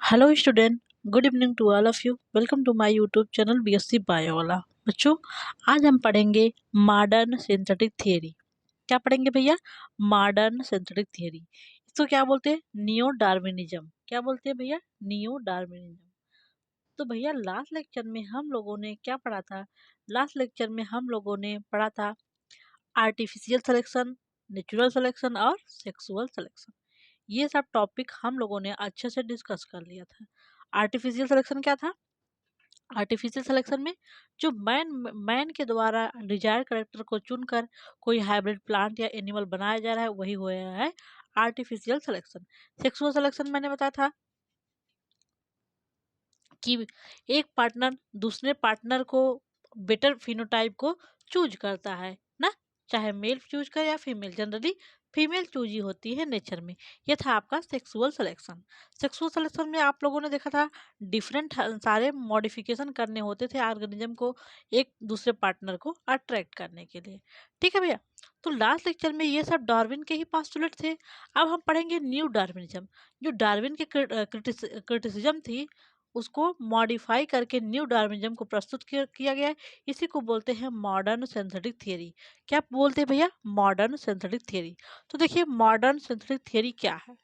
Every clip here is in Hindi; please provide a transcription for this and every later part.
Hello student, good evening to all of you. Welcome to my YouTube channel BSc बायोवाला। बच्चों, आज हम पढ़ेंगे मॉडर्न सिंथेटिक थियरी। क्या पढ़ेंगे भैया? Modern synthetic theory. इसको क्या बोलते हैं? Neo Darwinism. क्या बोलते हैं भैया? Neo Darwinism. तो भैया लास्ट लेक्चर में हम लोगों ने क्या पढ़ा था? लास्ट लेक्चर में हम लोगों ने पढ़ा था आर्टिफिशियल सिलेक्शन, नेचुरल सिलेक्शन और सेक्सुअल सिलेक्शन। ये सब टॉपिक हम लोगों ने अच्छे से डिस्कस कर लिया था। आर्टिफिशियल सिलेक्शन क्या था? आर्टिफिशियल सिलेक्शन में जो मैन के द्वारा डिजायर्ड कैरेक्टर को चुनकर कोई हाइब्रिड प्लांट या एनिमल बनाया जा रहा है, वही हो रहा है आर्टिफिशियल सिलेक्शन। सेक्सुअल सिलेक्शन मैंने बताया था कि एक पार्टनर दूसरे पार्टनर को बेटर फिनोटाइप को चूज करता है ना, चाहे मेल चूज करे या फीमेल। जनरली फीमेल चूज ही होती है नेचर में। ये था आपका सेक्सुअल सिलेक्शन। सेक्सुअल सिलेक्शन में आप लोगों ने देखा था डिफरेंट सारे मॉडिफिकेशन करने होते थे ऑर्गेनिज्म को एक दूसरे पार्टनर को अट्रैक्ट करने के लिए। ठीक है भैया। तो लास्ट लेक्चर में ये सब डार्विन के ही पास्टुलेट थे। अब हम पढ़ेंगे न्यू डार्विनिज्म। जो डार्विन के क्रिटिसिज्म थी उसको मॉडिफाई करके न्यू डार्विनिज्म को प्रस्तुत किया गया है। इसी को बोलते हैं मॉडर्न सिंथेटिक थियरी। क्या बोलते हैं भैया? Modern synthetic theory. तो देखिए मॉडर्न सिंथेटिक थियरी क्या है।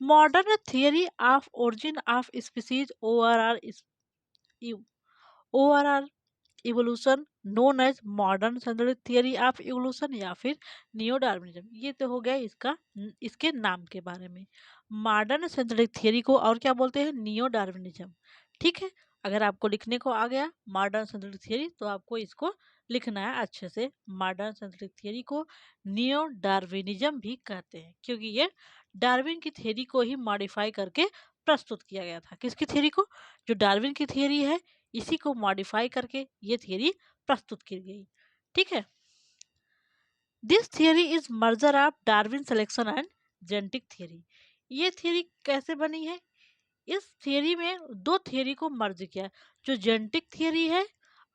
Modern theory of origin of species ओवरआर evolution known as modern synthetic theory of evolution या फिर नियो डार्विनिज्म। ये तो हो गया इसके नाम के बारे में। मॉडर्न सिंथेटिक थियरी को और क्या बोलते हैं? Neo Darwinism. ठीक है। अगर आपको लिखने को आ गया मॉडर्न सिंथेटिक थियरी तो आपको इसको लिखना है अच्छे से। मॉडर्न सिंथेटिक थियरी को नियो डार्विनिज्म भी कहते हैं क्योंकि ये डार्विन की थियरी को ही मॉडिफाई करके प्रस्तुत किया गया था। किसकी थियरी को? जो डार्विन की थियरी है इसी को मॉडिफाई करके ये थियरी प्रस्तुत की गई। ठीक है। This theory is merger of Darwin selection and genetic theory. ये थियरी कैसे बनी है? इस थियरी में दो थियरी को मर्ज किया, जो जेनेटिक थियरी है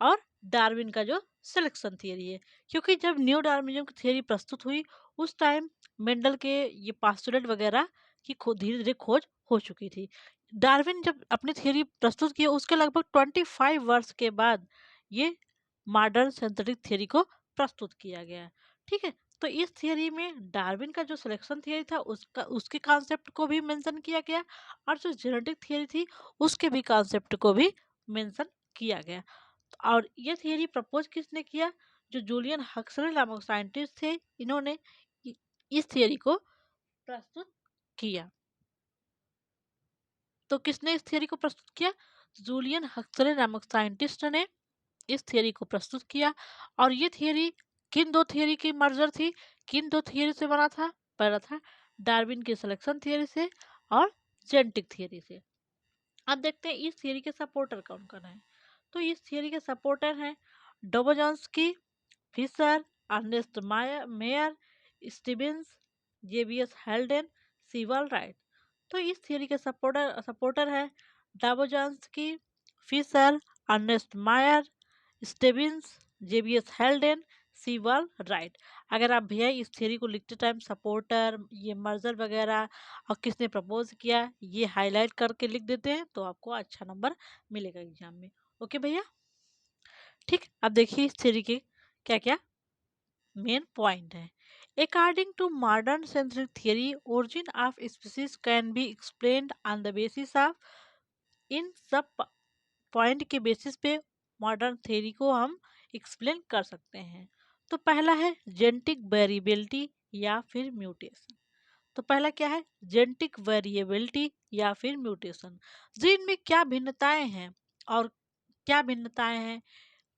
और डार्विन का जो सिलेक्शन थियरी है। क्योंकि जब न्यू डार्विनिज्म की थियरी प्रस्तुत हुई उस टाइम मेंडल के ये पास्टुलेट वगैरह की धीरे धीरे खोज हो चुकी थी। डार्विन जब अपनी थियरी प्रस्तुत की उसके लगभग 25 वर्ष के बाद ये मॉडर्न सिंथेटिक थियरी को प्रस्तुत किया गया। ठीक है। तो इस थियरी में डार्विन का जो सिलेक्शन थियरी था उसके कॉन्सेप्ट को भी मेंशन किया गया और जो जेनेटिक थियरी थी उसके भी कॉन्सेप्ट को भी मेंशन किया गया। और ये थियरी प्रपोज किसने किया? जो जूलियन हक्सले नामक साइंटिस्ट थे, इन्होंने इस थियरी को प्रस्तुत किया। तो किसने इस थियरी को प्रस्तुत किया? जूलियन हक्सले नामक साइंटिस्ट ने इस थियरी को प्रस्तुत किया। और ये थियरी किन दो थियरी की मर्जर थी? किन दो थियरी से बना था? पहला था डार्विन की सिलेक्शन थियरी से और जेनेटिक थियरी से। अब देखते हैं इस थियरी के सपोर्टर कौन कौन है। तो इस थियरी के सपोर्टर हैं Dobzhansky, Fisher, Ernest Mayr, Stevens, JBS Haldane, Sewall Wright. तो इस थियरी के सपोर्टर है Dobzhansky, Fisher, Ernest Mayr, Stevens, JBS Haldane, Sewall Wright. अगर आप भैया इस थियरी को लिखते टाइम सपोर्टर, ये मर्जर वगैरह और किसने प्रपोज किया ये हाईलाइट करके लिख देते हैं तो आपको अच्छा नंबर मिलेगा एग्जाम में। ओके भैया। ठीक। अब देखिए इस थियरी के क्या क्या मेन पॉइंट है। According to modern synthetic theory origin of species can be explained on the basis of इन सब पॉइंट के बेसिस पे मॉडर्न थ्योरी को हम एक्सप्लेन कर सकते हैं। तो पहला है जेनेटिक वेरिएबिलिटी या फिर म्यूटेशन। तो पहला क्या है? जेनेटिक वेरिएबिलिटी या फिर म्यूटेशन। जीन में क्या भिन्नताएं हैं और क्या भिन्नताएं हैं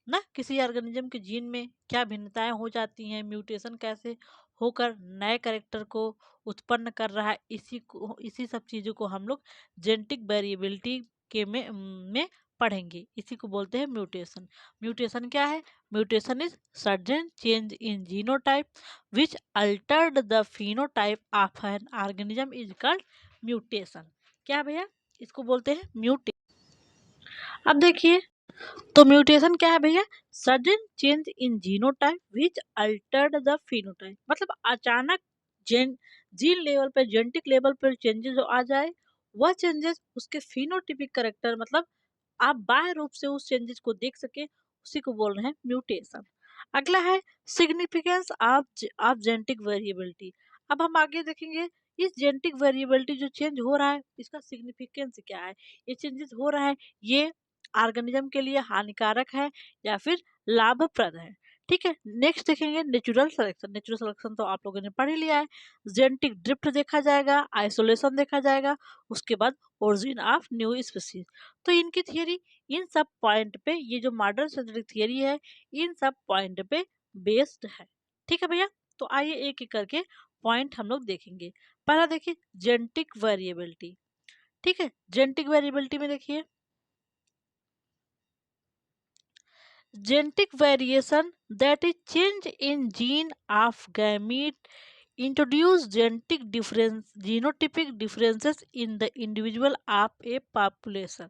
ना, किसी ऑर्गेनिज्म के जीन में क्या भिन्नताएं हो जाती हैं, म्यूटेशन कैसे होकर नए कैरेक्टर को उत्पन्न कर रहा है, इसी सब चीज़ों को हम लोग जेनेटिक वेरिएबिलिटी के में पढ़ेंगे। इसी को बोलते हैं म्यूटेशन। म्यूटेशन क्या है? Mutation is sudden change in genotype which Altered the phenotype of an organism is called mutation. क्या भैया? इसको बोलते हैं म्यूटेशन। अब देखिए तो म्यूटेशन क्या है भैया? Sudden change in genotype which Altered the phenotype. मतलब अचानक जीन लेवल पे जेनेटिक लेवल पर चेंजेस आ जाए वह चेंजेस उसके फिनोटिपिक करेक्टर मतलब आप बाह्य रूप से उस चेंजेस को देख सके, उसी को बोल रहे हैं म्यूटेशन। अगला है सिग्निफिकेंस ऑफ जेनेटिक वेरिएबिलिटी। अब हम आगे देखेंगे इस जेनेटिक वेरिएबिलिटी जो चेंज हो रहा है इसका सिग्निफिकेंस क्या है, ये चेंजेस हो रहा है ये ऑर्गेनिज्म के लिए हानिकारक है या फिर लाभप्रद है। ठीक है, नेक्स्ट देखेंगे नेचुरल सिलेक्शन। नेचुरल सिलेक्शन तो आप लोगों ने पढ़ ही लिया है। जेनेटिक ड्रिफ्ट देखा जाएगा, आइसोलेशन देखा जाएगा, उसके बाद ओरिजिन ऑफ न्यू स्पीसीज। तो इनकी थियरी इन सब पॉइंट पे, ये जो मॉडर्न सिंथेटिक थियरी है इन सब पॉइंट पे बेस्ड है। ठीक है भैया, तो आइए एक एक करके पॉइंट हम लोग देखेंगे। पहला देखिए जेनेटिक वेरिएबिलिटी। ठीक है, जेनेटिक वेरिएबिलिटी में देखिए genetic variation that is change in gene of gamete introduce genetic difference genotypic differences in the individual of a population।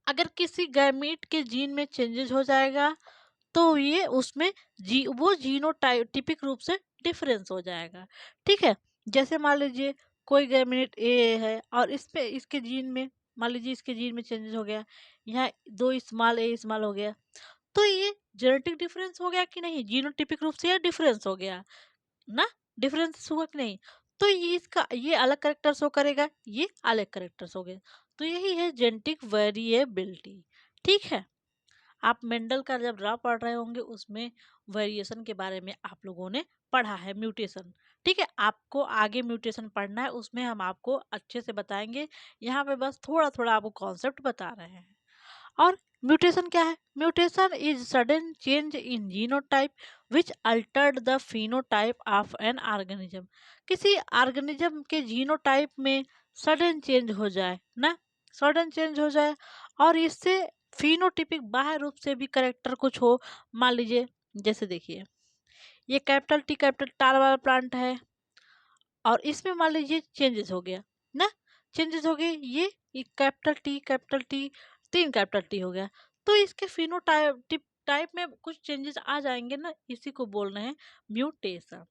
अगर किसी गैमीट के जीन में चेंजेस हो जाएगा तो ये उसमें वो जीनोटाइपिक रूप से डिफरेंस हो जाएगा। ठीक है, जैसे मान लीजिए कोई गैमीट ए है और इस पे इसके जीन में मान लीजिए इसके जीन में चेंजेस हो गया, यहाँ दो इस्तेमाल ए इस्तेमाल हो गया, तो ये जेनेटिक डिफरेंस हो गया कि नहीं, जीनोटिपिक रूप से ये डिफरेंस हो गया ना, डिफरेंस हुआ कि नहीं। तो ये इसका ये अलग करेक्टर शो करेगा, ये अलग करेक्टर हो गए, तो यही है जेनेटिक वेरिएबिलिटी। ठीक है, आप मेंडल का जब ड्रा पढ़ रहे होंगे उसमें वेरिएशन के बारे में आप लोगों ने पढ़ा है, म्यूटेशन। ठीक है, आपको आगे म्यूटेशन पढ़ना है, उसमें हम आपको अच्छे से बताएंगे, यहाँ पे बस थोड़ा थोड़ा आपको कॉन्सेप्ट बता रहे हैं। और म्यूटेशन क्या है, mutation is sudden change in genotype which Altered the phenotype of an organism. किसी ऑर्गेनिज्म के जीनोटाइप में सडन चेंज हो जाए ना, सडन चेंज हो जाए और इससे फिनोटिपिक बाह्य रूप से भी करेक्टर कुछ हो। मान लीजिए जैसे देखिए ये कैपिटल टी कैपिटल टार वाला प्लांट है और इसमें मान लीजिए चेंजेस हो गया ना, चेंजेस हो गए, ये कैपिटल टी तीन कैपिटल टी हो गया, तो इसके फिनोटाइप टाइप में कुछ चेंजेस आ जाएंगे ना, इसी को बोल रहे हैं म्यूटेशन।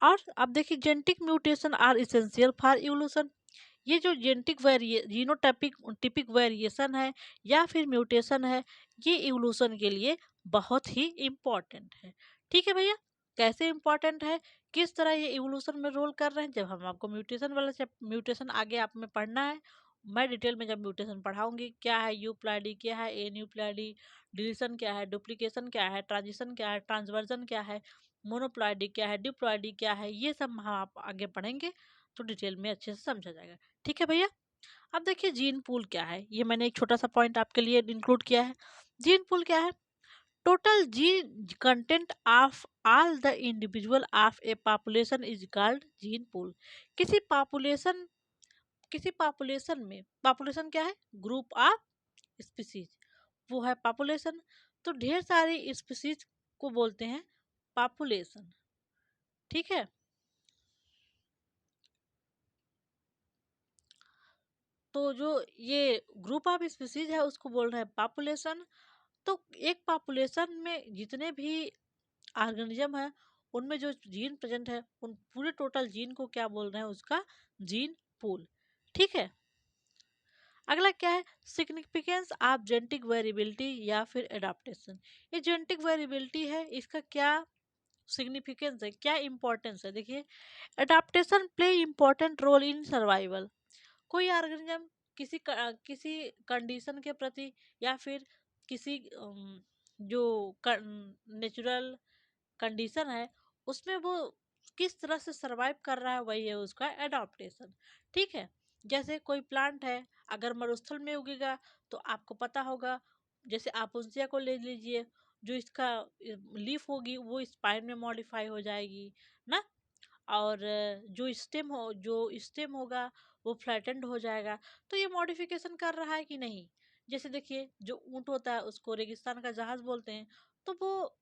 और अब देखिए genetic mutation are essential for evolution. ये जो जेनेटिक जीनोटाइपिक टिपिक वेरिएशन है या फिर म्यूटेशन है, ये इवोल्यूशन के लिए बहुत ही इम्पोर्टेंट है। ठीक है भैया, कैसे इम्पोर्टेंट है, किस तरह ये इवोल्यूशन में रोल कर रहे हैं, जब हम आपको म्यूटेशन वाला म्यूटेशन आगे आप में पढ़ना है, मैं डिटेल में जब म्यूटेशन पढ़ाऊंगी, क्या है यूप्लाइडी, क्या है एन्यूप्लाइडी, डिलीशन क्या है, डुप्लीकेशन क्या है, ट्रांजिशन क्या है, ट्रांसवर्जन क्या है, मोनोप्लाइडी क्या है, डिप्लॉइडी क्या है, ये सब हम आप आगे पढ़ेंगे तो डिटेल में अच्छे से समझा जाएगा। ठीक है भैया, अब देखिए जीन पूल क्या है, ये मैंने एक छोटा सा पॉइंट आपके लिए इंक्लूड किया है। जीन पूल क्या है, total gene content of all the individual of A population is called gene pool. किसी पॉपुलेशन किसी पॉपुलेशन में, पॉपुलेशन क्या है, ग्रुप ऑफ स्पीसीज, वो है पॉपुलेशन। तो ढेर सारी स्पीसीज को बोलते हैं पॉपुलेशन। ठीक है, तो जो ये ग्रुप ऑफ स्पीसीज है उसको बोल रहे हैं पॉपुलेशन। तो एक पॉपुलेशन में जितने भी ऑर्गेनिज्म है उनमें जो जीन प्रेजेंट है उन पूरे टोटल जीन को क्या बोल रहे हैं, उसका जीन पूल। ठीक है, अगला क्या है सिग्निफिकेंस ऑफ जेनेटिक वेरिएबिलिटी या फिर एडाप्टेशन। ये जेनेटिक वेरिएबिलिटी है, इसका क्या सिग्निफिकेंस है, क्या इंपॉर्टेंस है, देखिए adaptation play important role in survival. कोई ऑर्गेनिज्म किसी कंडीशन के प्रति या फिर किसी जो नेचुरल कंडीशन है उसमें वो किस तरह से सरवाइव कर रहा है, वही है उसका एडाप्टेशन। ठीक है, जैसे कोई प्लांट है अगर मरुस्थल में उगेगा तो आपको पता होगा, जैसे आपुंसिया को ले लीजिए, जो इसका लीफ होगी वो स्पाइन में मॉडिफाई हो जाएगी ना, और जो स्टेम होगा वो फ्लैटेंड हो जाएगा। तो ये मॉडिफिकेशन कर रहा है कि नहीं, जैसे देखिए जो ऊंट होता है उसको रेगिस्तान का जहाज बोलते हैं, तो वो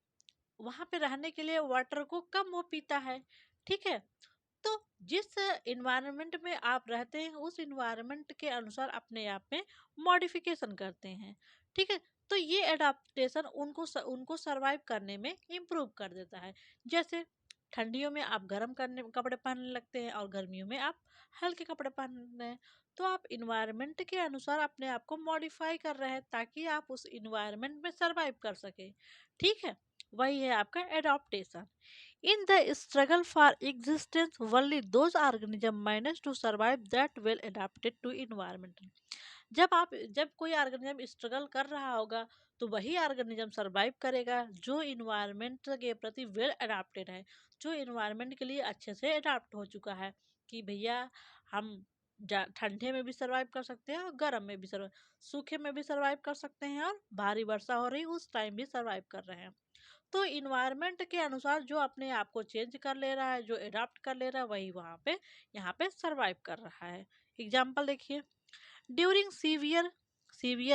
वहां पे रहने के लिए वाटर को कम वो पीता है। ठीक है, तो जिस इन्वायरमेंट में आप रहते हैं उस इन्वायरमेंट के अनुसार अपने आप में मॉडिफिकेशन करते हैं। ठीक है, तो ये एडाप्टेशन उनको सरवाइव करने में इम्प्रूव कर देता है। जैसे ठंडियों में आप गर्म करने कपड़े पहनने लगते हैं और गर्मियों में आप हल्के कपड़े पहनते हैं। तो आप इन्वायरमेंट के अनुसार अपने आप को मॉडिफाई कर रहे हैं ताकि आप उस इन्वायरमेंट में सरवाइव कर सके। ठीक है, वही है आपका adaptation. In the struggle for existence only those organism manage to survive that well adapted to environment. जब कोई ऑर्गेनिज्म स्ट्रगल कर रहा होगा तो वही ऑर्गेनिज्म सरवाइव करेगा जो इन्वायरमेंट के प्रति वेल अडाप्टेड है, जो इन्वायरमेंट के लिए अच्छे से अडाप्ट हो चुका है कि भैया हम ठंडे में भी सरवाइव कर सकते हैं और गर्म में भी सरवाइव, सूखे में भी सरवाइव कर सकते हैं और भारी वर्षा हो रही उस टाइम भी सरवाइव कर रहे हैं। तो इन्वायरमेंट के अनुसार जो अपने आप को चेंज कर ले रहा है, जो अडाप्ट कर ले रहा है, वही वहाँ पे यहाँ पे सरवाइव कर रहा है। एग्जाम्पल देखिए, ड्यूरिंग सीवियर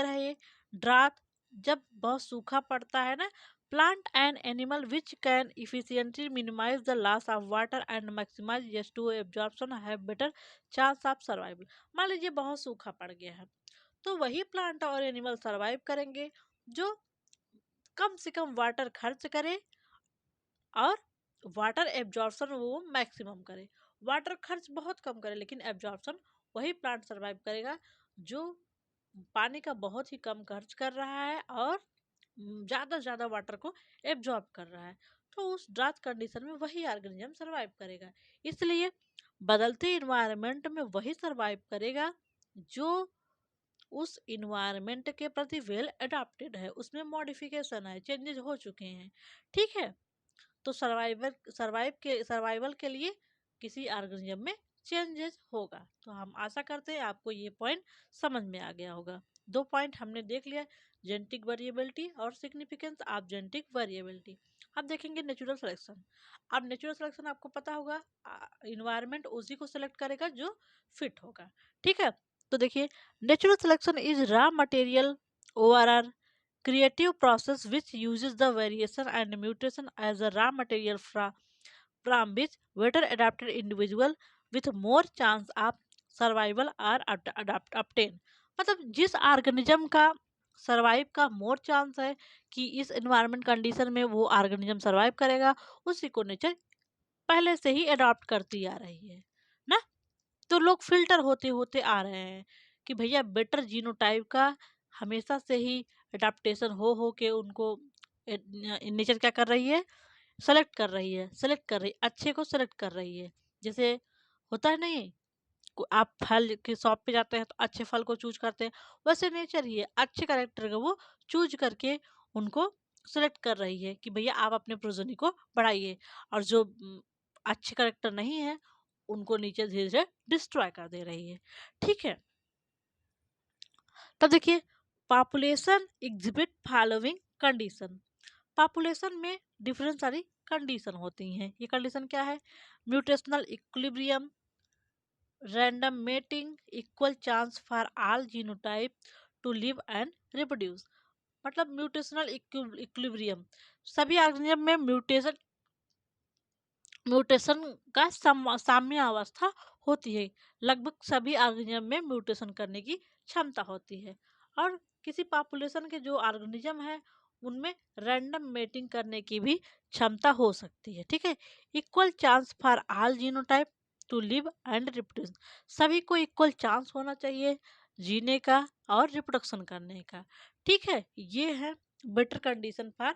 है ये ड्राथ, जब बहुत सूखा पड़ता है ना, plant and animal which can efficiently minimise the loss of water and maximise H two absorption have better chance of survival. मान लीजिए बहुत सूखा पड़ गया है, तो वही प्लांट और एनिमल सर्वाइव करेंगे जो कम से कम वाटर खर्च करे और वाटर एब्जॉर्प्शन वो मैक्सिमम करे। वाटर खर्च बहुत कम करे लेकिन एब्जॉर्प्शन वही प्लांट सर्वाइव करेगा जो पानी का बहुत ही कम खर्च कर रहा है और ज़्यादा से ज़्यादा वाटर को एब्जॉर्ब कर रहा है। तो उस ड्राथ कंडीशन में वही ऑर्गेनिज्म सर्वाइव करेगा। इसलिए बदलते इन्वायरमेंट में वही सर्वाइव करेगा जो उस इन्वायरमेंट के प्रति वेल अडाप्टेड है, उसमें मॉडिफिकेशन है, चेंजेस हो चुके हैं। ठीक है, तो सर्वाइवल के लिए किसी ऑर्गेनिज्म में चेंजेस होगा। तो हम आशा करते हैं आपको ये पॉइंट समझ में आ गया होगा। दो पॉइंट हमने देख लिया, जेनेटिक वेरिएबिलिटी और सिग्निफिकेंस ऑफ जेनेटिक वेरिएबिलिटी। अब देखेंगे नेचुरल सिलेक्शन। अब नेचुरल सिलेक्शन आपको पता होगा, इन्वायरमेंट उसी को सिलेक्ट करेगा जो फिट होगा। ठीक है, तो देखिए, natural selection is raw material ओवरआर creative process which uses the variation and mutation as a raw material from which better adapted individual with more chance of survival are obtained। मतलब जिस ऑर्गेनिज्म का सर्वाइव का मोर चांस है कि इस एनवायरनमेंट कंडीशन में वो ऑर्गेनिज्म सर्वाइव करेगा, उसी को नेचर पहले से ही अडॉप्ट करती आ रही है ना। तो लोग फिल्टर होते होते आ रहे हैं कि भैया बेटर जीनोटाइप का हमेशा से ही अडाप्टेशन हो के उनको नेचर क्या कर रही है, सेलेक्ट कर रही है, अच्छे को सेलेक्ट कर रही है। जैसे होता है नहीं, आप फल के शॉप पे जाते हैं तो अच्छे फल को चूज करते हैं, वैसे नेचर ही है अच्छे कैरेक्टर को वो चूज करके उनको सेलेक्ट कर रही है कि भैया आप अपने प्रोजनी को बढ़ाइए, और जो अच्छे कैरेक्टर नहीं है उनको नीचे धीरे धीरे डिस्ट्रॉय कर दे रही है। ठीक है, तब देखिए, population exhibit following condition. Population में डिफरेंट सारी कंडीशन होती हैं। ये कंडीशन क्या है? Mutational equilibrium, random mating, equal chance for all genotype to live and reproduce. मतलब म्यूटेशनल इक्विलिब्रियम, सभी ऑर्गेनिज्म में म्यूटेशन का साम्य अवस्था होती है। लगभग सभी ऑर्गेनिज्म में म्यूटेशन करने की क्षमता होती है, और किसी पॉपुलेशन के जो ऑर्गेनिज्म है उनमें रैंडम मेटिंग करने की भी क्षमता हो सकती है। ठीक है, equal chance for all genotype to live and reproduce, सभी को इक्वल चांस होना चाहिए जीने का और रिप्रोडक्शन करने का। ठीक है, ये है better condition for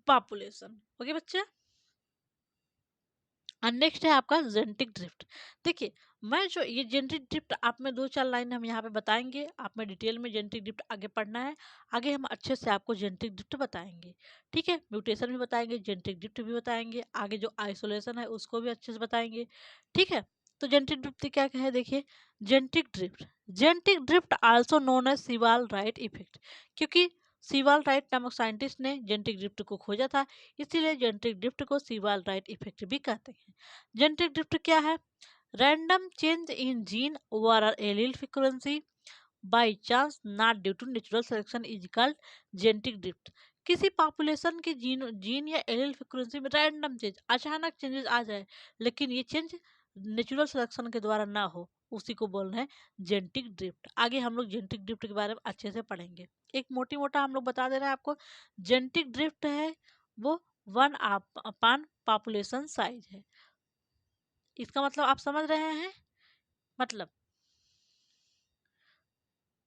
population. Okay बच्चे, और नेक्स्ट है आपका जेनेटिक ड्रिफ्ट। देखिए, मैं जो ये जेनेटिक ड्रिफ्ट आप में दो चार लाइन हम यहाँ पे बताएंगे, आप में डिटेल में जेनेटिक ड्रिफ्ट आगे पढ़ना है। आगे हम अच्छे से आपको जेनेटिक ड्रिफ्ट बताएंगे। ठीक है, म्यूटेशन भी बताएंगे, जेनेटिक ड्रिफ्ट भी बताएंगे, आगे जो आइसोलेशन है उसको भी अच्छे से बताएंगे। ठीक है, तो जेनेटिक ड्रिफ्ट क्या है देखिए, genetic drift also known as Sewall Wright effect, क्योंकि सीवाल राइट नामक साइंटिस्ट ने जेनेटिक ड्रिफ्ट को खोजा था, इसीलिए जेनेटिक ड्रिफ्ट को सीवाल राइट इफेक्ट भी कहते हैं। जेनेटिक ड्रिफ्ट क्या है? Random change in gene over allele frequency by chance not due to natural selection is called genetic drift. किसी पॉपुलेशन के जीन या एलील फ्रीक्वेंसी में रैंडम चेंज, अचानक चेंजेस आ जाए लेकिन ये चेंज नेचुरल सिलेक्शन के द्वारा ना हो, उसी को बोलना है जेनेटिक ड्रिफ्ट। आगे हम लोग जेनेटिक ड्रिफ्ट के बारे में अच्छे से पढ़ेंगे। एक मोटा हम लोग बता दे रहे हैं आपको, जेनेटिक ड्रिफ्ट है वो वन अपान पॉपुलेशन साइज है। इसका मतलब आप समझ रहे हैं, मतलब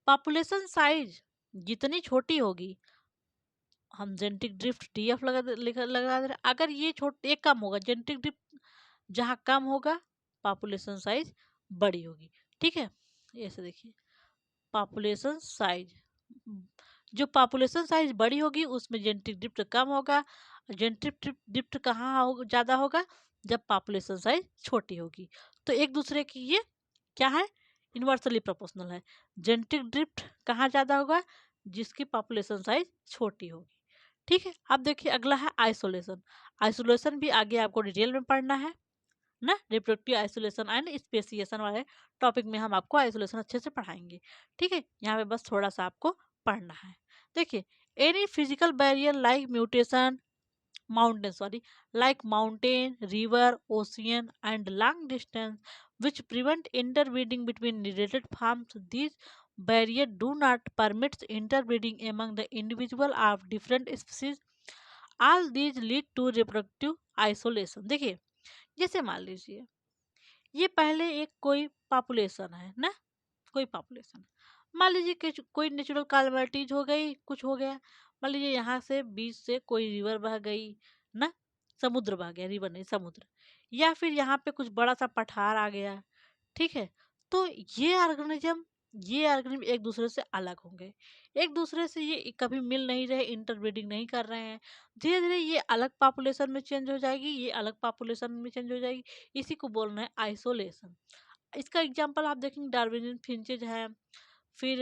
पॉपुलेशन साइज जितनी छोटी होगी, हम जेनेटिक ड्रिफ्ट डीएफ लगा दे रहे, अगर ये ये कम होगा, जेनेटिक ड्रिफ्ट जहाँ कम होगा पॉपुलेशन साइज बड़ी होगी। ठीक है, ऐसे देखिए पॉपुलेशन साइज, जो पॉपुलेशन साइज बड़ी होगी उसमें जेनेटिक ड्रिफ्ट कम होगा। जेनेटिक ड्रिफ्ट कहाँ ज़्यादा होगा, जब पॉपुलेशन साइज छोटी होगी। तो एक दूसरे की ये क्या है, इन्वर्सली प्रोपोर्शनल है। जेनेटिक ड्रिफ्ट कहाँ ज़्यादा होगा, जिसकी पॉपुलेशन साइज छोटी होगी। ठीक है, अब देखिए अगला है आइसोलेशन। आइसोलेशन भी आगे आपको डिटेल में पढ़ना है ना, रिप्रोडक्टिव आइसोलेशन एंड स्पेसिएशन वाले टॉपिक में हम आपको आइसोलेशन अच्छे से पढ़ाएंगे। ठीक है, यहाँ पे बस थोड़ा सा आपको पढ़ना है। देखिए, any physical barrier like mutation mountain sorry like mountain, river, ocean and long distance which prevent interbreeding between related farms. These barriers do not permit interbreeding among the individual of different species. All these lead to reproductive isolation. देखिए, जैसे मान लीजिए ये पहले एक कोई पॉपुलेशन है ना, कोई पॉपुलेशन, मान लीजिए कि कोई नेचुरल कैलामिटीज हो गई, कुछ हो गया, मान लीजिए यहाँ से बीच से कोई रिवर बह गई ना, समुद्र बह गया, रिवर नहीं समुद्र, या फिर यहाँ पे कुछ बड़ा सा पठार आ गया। ठीक है, तो ये ऑर्गेनिज्म एक दूसरे से अलग होंगे, एक दूसरे से ये कभी मिल नहीं रहे, इंटरब्रीडिंग नहीं कर रहे हैं। धीरे धीरे ये अलग पॉपुलेशन में चेंज हो जाएगी, ये अलग पॉपुलेशन में चेंज हो जाएगी। इसी को बोलना है आइसोलेशन। इसका एग्जाम्पल आप देखेंगे डार्विनियन फिंचेज है, फिर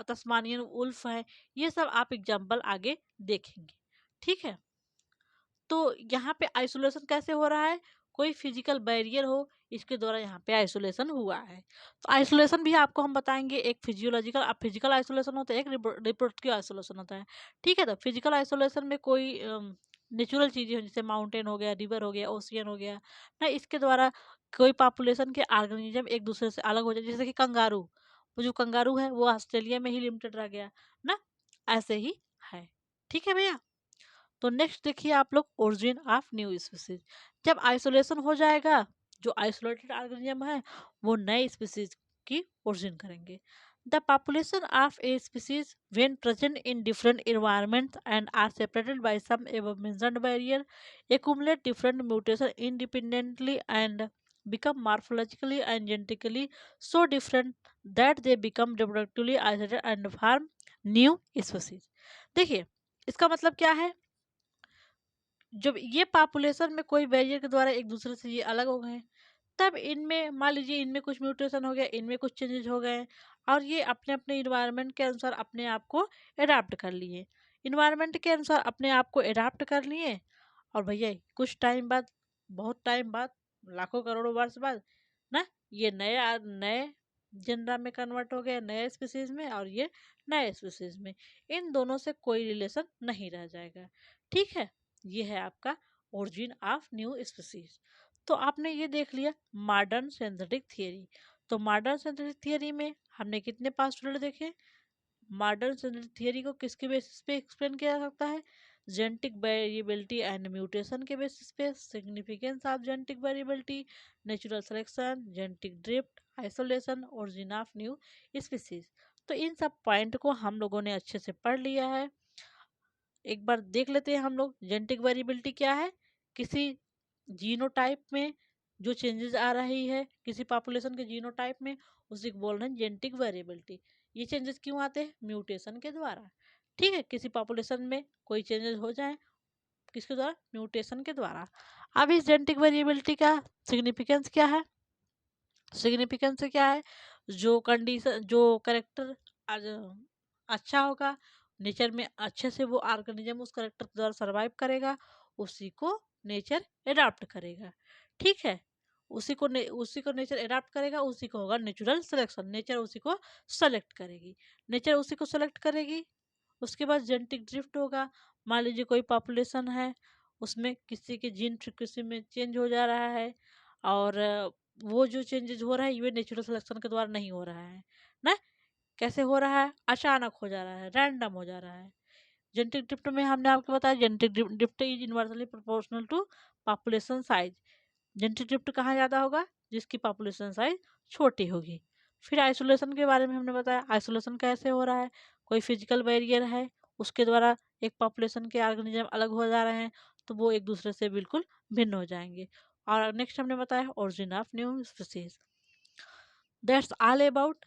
तस्मानियन उल्फ है, ये सब आप एग्जाम्पल आगे देखेंगे। ठीक है, तो यहाँ पे आइसोलेशन कैसे हो रहा है, कोई फिजिकल बैरियर हो, इसके द्वारा यहाँ पे आइसोलेशन हुआ है। तो आइसोलेशन भी आपको हम बताएंगे, एक फिजियोलॉजिकल, अब फिजिकल आइसोलेशन होता है, एक रिप्रोडक्टिव आइसोलेशन होता है। ठीक है, तो फिजिकल आइसोलेशन में कोई नेचुरल चीज़ें हो, जैसे माउंटेन हो गया, रिवर हो गया, ओशियन हो गया ना, इसके द्वारा कोई पॉपुलेशन के ऑर्गेनिज्म एक दूसरे से अलग हो जाए, जैसे कि कंगारू, वो जो कंगारू है वो ऑस्ट्रेलिया में ही लिमिटेड रह गया ना, ऐसे ही है। ठीक है भैया, तो नेक्स्ट देखिए आप लोग ओरिजिन ऑफ न्यू स्पीसीज। जब आइसोलेशन हो जाएगा, जो आइसोलेटेड ऑर्गेनिज्म है वो नए स्पीसीज की ओरिजिन करेंगे। The population of a species when present in different environment and are separated by some above mentioned barrier accumulate different mutation independently and become morphologically and genetically so different that they become reproductively isolated and form new species। देखिए, इसका मतलब क्या है, जब ये पॉपुलेशन में कोई बैरियर के द्वारा एक दूसरे से ये अलग हो गए, तब इनमें मान लीजिए इनमें कुछ म्यूटेशन हो गया, इनमें कुछ चेंजेस हो गए, और ये अपने अपने इन्वायरमेंट के अनुसार अपने आप को अडाप्ट कर लिए, इन्वायरमेंट के अनुसार अपने आप को अडाप्ट कर लिए। और भैया कुछ टाइम बाद, बहुत टाइम बाद, लाखों करोड़ों वर्ष बाद ना, ये नए जनरा में कन्वर्ट हो गए, नए स्पीसीज में, और ये नए स्पीसीज में, इन दोनों से कोई रिलेशन नहीं रह जाएगा। ठीक है, ये है आपका ओरिजिन ऑफ न्यू स्पीसीज। तो आपने ये देख लिया मॉडर्न सिंथेटिक थियरी। तो मॉडर्न सिंथेटिक थियरी में हमने कितने पास्टुलेट देखे, मॉडर्न सिंथेटिक थियरी को किसके बेसिस पे एक्सप्लेन किया जा सकता है, जेनेटिक वेरिएबिलिटी एंड म्यूटेशन के बेसिस पे, significance of genetic variability, natural selection, genetic drift, isolation, origin of new species. तो इन सब पॉइंट को हम लोगों ने अच्छे से पढ़ लिया है। एक बार देख लेते हैं हम लोग, जेनेटिक वेरिएबिलिटी क्या है, किसी जीनोटाइप में जो चेंजेस आ रही है किसी पॉपुलेशन के जीनोटाइप में, उसी को बोल रहे हैं जेनेटिक वेरिएबिलिटी। ये चेंजेस क्यों आते हैं, म्यूटेशन के द्वारा। ठीक है, किसी पॉपुलेशन में कोई चेंजेस हो जाए, किसके द्वारा, म्यूटेशन के द्वारा। अब इस जेनेटिक वेरिएबिलिटी का सिग्निफिकेंस क्या है, सिग्निफिकेंस क्या है, जो कंडीशन, जो करेक्टर अच्छा होगा नेचर में, अच्छे से वो ऑर्गेनिज्म उस करेक्टर के द्वारा सरवाइव करेगा, उसी को नेचर अडॉप्ट करेगा। ठीक है, उसी को नेचर अडॉप्ट करेगा, उसी को होगा नेचुरल सिलेक्शन, नेचर उसी को सेलेक्ट करेगी, नेचर उसी को सेलेक्ट करेगी। उसके बाद जेनेटिक ड्रिफ्ट होगा, मान लीजिए कोई पॉपुलेशन है, उसमें किसी के जीन फ्रीक्वेंसी में चेंज हो जा रहा है, और वो जो चेंजेस हो रहा है ये नेचुरल सिलेक्शन के द्वारा नहीं हो रहा है ना, कैसे हो रहा है, अचानक हो जा रहा है, रैंडम हो जा रहा है। जेनेटिक ड्रिफ्ट में हमने आपको बताया genetic drift is inversely proportional to population size. Genetic drift कहाँ ज़्यादा होगा? जिसकी पॉपुलेशन साइज छोटी होगी। फिर आइसोलेशन के बारे में हमने बताया, आइसोलेशन कैसे हो रहा है? कोई फिजिकल बैरियर है, उसके द्वारा एक पॉपुलेशन के ऑर्गेनिज्म अलग हो जा रहे हैं, तो वो एक दूसरे से बिल्कुल भिन्न हो जाएंगे। और नेक्स्ट हमने बताया origin of new species. That's all about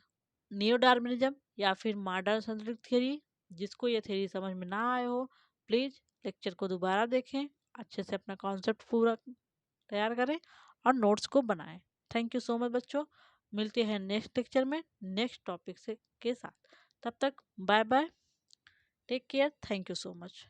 neo Darwinism या फिर मॉडर्न साइंटिफिक थ्योरी। जिसको ये थ्योरी समझ में ना आए हो, प्लीज़ लेक्चर को दोबारा देखें, अच्छे से अपना कॉन्सेप्ट पूरा तैयार करें और नोट्स को बनाएं। थैंक यू सो मच बच्चों, मिलते हैं नेक्स्ट लेक्चर में नेक्स्ट टॉपिक से के साथ। तब तक bye bye, take care, thank you so much.